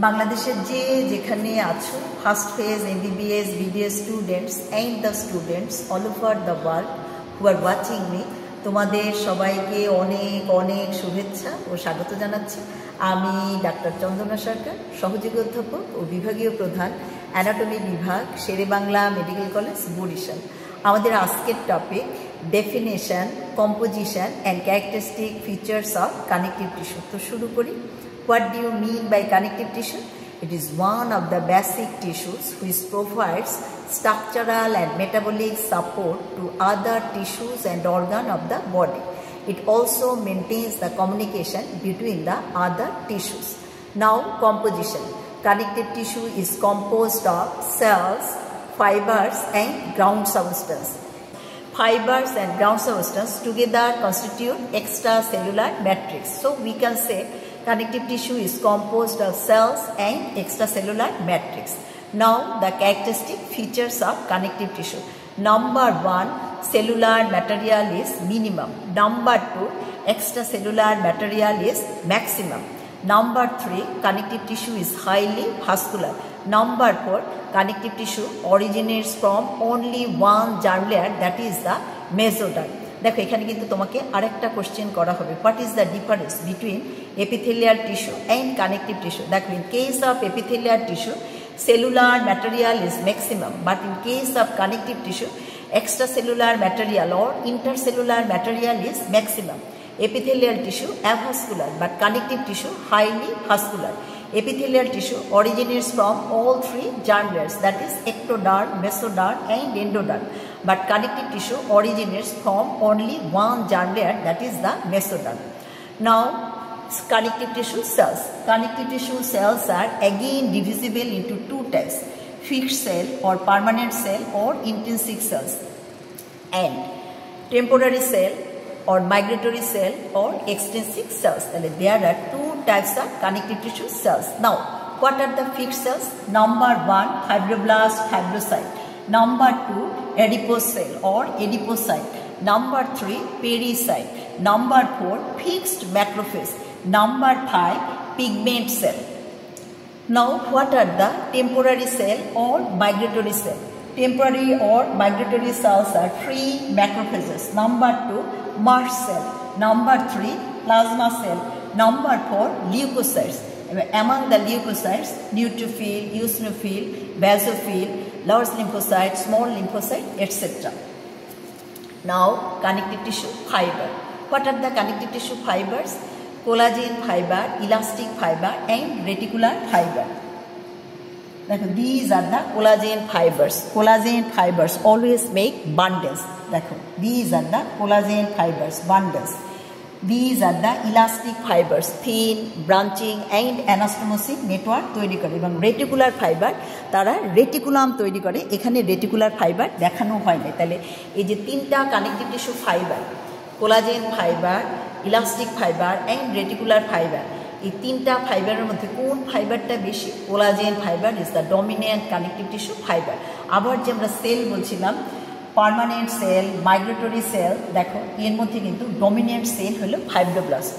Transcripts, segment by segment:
বাংলাদেশের যেখানে আছো first phase MBBS BBS students and the students all over the world who are watching me, তোমাদের সবাইকে অনেক অনেক শুভেচ্ছা ও স্বাগত জানাচ্ছি। আমি ডাক্তার চন্দনা সরকার, সহযোগী অধ্যাপক ও বিভাগীয় প্রধান, অ্যানাটমি বিভাগ, শেরেবাংলা মেডিকেল কলেজ, বরিশাল। আমাদের আজকের topic definition, composition and characteristic features of connective tissue. তো শুরু করি। What do you mean by connective tissue? It is one of the basic tissues which provides structural and metabolic support to other tissues and organs of the body. It also maintains the communication between the other tissues. Now, composition. Connective tissue is composed of cells, fibers and ground substance. Fibers and ground substance together constitute extracellular matrix. So, we can say connective tissue is composed of cells and extracellular matrix. Now, the characteristic features of connective tissue. Number 1, cellular material is minimum. Number 2, extracellular material is maximum. Number 3, connective tissue is highly vascular. Number 4, connective tissue originates from only one germ layer, that is the mesoderm. দেখো এখানে কিন্তু তোমাকে আরেকটা question করা হবে, what is the difference between epithelial tissue and connective tissue. That in case of epithelial tissue, cellular material is maximum, but in case of connective tissue, extracellular material or intercellular material is maximum. Epithelial tissue avascular, but connective tissue highly vascular. Epithelial tissue originates from all three germ layers, that is ectoderm, mesoderm and endoderm. But connective tissue originates from only one germ layer, that is the mesoderm. Now, connective tissue cells. Connective tissue cells are again divisible into two types: fixed cell or permanent cell or intrinsic cells, and temporary cell or migratory cell or extrinsic cells. There are two types of connective tissue cells. Now, what are the fixed cells? Number 1, fibroblast, fibrocyte. Number 2, adipose cell or adipocyte. Number 3, pericyte. Number 4, fixed macrophage. Number 5, pigment cell. Now, what are the temporary cell or migratory cell? Temporary or migratory cells are 3 macrophages. Number 2, Mersch cell. Number 3, plasma cell. Number 4, leukocytes. Among the leukocytes, neutrophil, eosinophil, basophil, large lymphocyte, small lymphocyte, etc. Now, connective tissue fiber. What are the connective tissue fibers? Collagen fiber, elastic fiber and reticular fiber. These are the collagen fibers. Collagen fibers always make bundles. These are the collagen fibers, bundles. These are the elastic fibers, thin, branching and anastomosic network তৈরি করে, এবং reticular fibre তারা reticulum তৈরি করে। এখানে reticular fibre দেখানো হয় না। তাহলে এই যে তিনটা connective tissue fibre, collagen fibre, elastic fibre and reticular fibre, এই তিনটা ফাইবারের মধ্যে কোন ফাইবারটা বেশি? Collagen fibre is the dominant connective tissue fibre. আবার যে আমরা সেল বলছিলাম, পার্মানেন্ট সেল, মাইগ্রেটরি সেল, দেখো এর মধ্যে কিন্তু ডমিনেন্ট সেল হলো ফাইব্রোব্লাস্ট।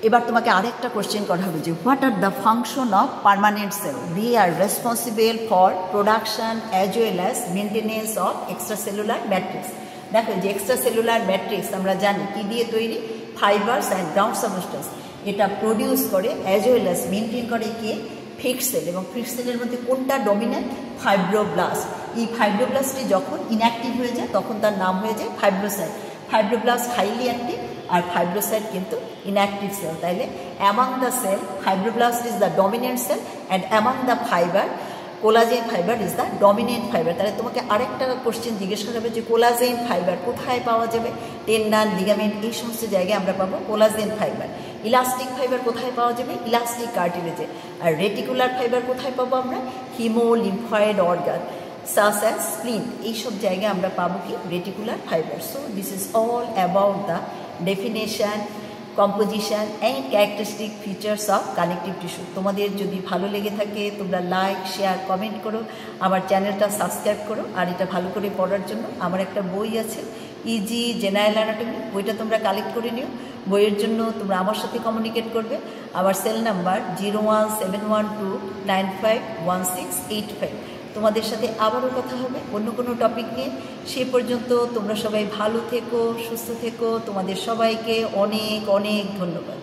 এবার তোমাকে আরেকটা কোশ্চেন করা হবে যে what are the function of permanent cell? They are responsible for production as well as maintenance of extracellular matrix. দেখো যে এক্সট্রাসেলুলার ম্যাট্রিক্স আমরা জানি কি দিয়ে তৈরি? Fibres and ground substance. এটা প্রডিউস করে অ্যাজ ওয়েল অ্যাজ মেনটেন করে কে? Fixed cell. এবং ফিক্সড সেলের মধ্যে কোনটা ডমিনেন্ট? ফাইব্রোব্লাস্ট। এই ফাইব্রোব্লাস্টটি যখন ইনঅ্যাক্টিভ হয়ে যায় তখন তার নাম হয়ে যায় ফাইব্রোসাইট। ফাইব্রোব্লাস্ট হাইলি অ্যাক্টিভ আর ফাইব্রোসাইট কিন্তু ইনঅ্যাক্টিভ সেল। তাইলে among the cell fibroblast is the dominant cell and among the fibre collagen fibre is the dominant fibre. তাহলে তোমাকে আরেকটা কোশ্চেন জিজ্ঞেস করা হবে যে কোলাজেন ফাইবার কোথায় পাওয়া যাবে? টেন্ডন, লিগামেন্ট, এই সমস্ত জায়গায় আমরা পাবো কোলাজেন ফাইবার। ইলাস্টিক ফাইবার কোথায় পাওয়া যাবে? ইলাস্টিক কার্টিলেজে। আর রেটিকুলার ফাইবার কোথায় পাবো আমরা? Haemolymphoid organ such as spleen, এইসব জায়গায় আমরা পাবো কি? Reticular fibre. So this is all about the definition, composition and characteristic features of connective tissue. তোমাদের যদি ভালো লেগে থাকে তোমরা লাইক, শেয়ার, কমেন্ট করো, আমার চ্যানেলটা সাবস্ক্রাইব করো। আর এটা ভালো করে পড়ার জন্য আমার একটা বই আছে, ইজি জেনারেল অ্যানাটমি, বইটা তোমরা কালেক্ট করে নিও। বইয়ের জন্য তোমরা আমার সাথে কমিউনিকেট করবে। আমার সেল নাম্বার 017129511685। তোমাদের সাথে আবারও কথা হবে অন্য কোনো টপিক নিয়ে। সে পর্যন্ত তোমরা সবাই ভালো থেকো, সুস্থ থেকো। তোমাদের সবাইকে অনেক অনেক ধন্যবাদ।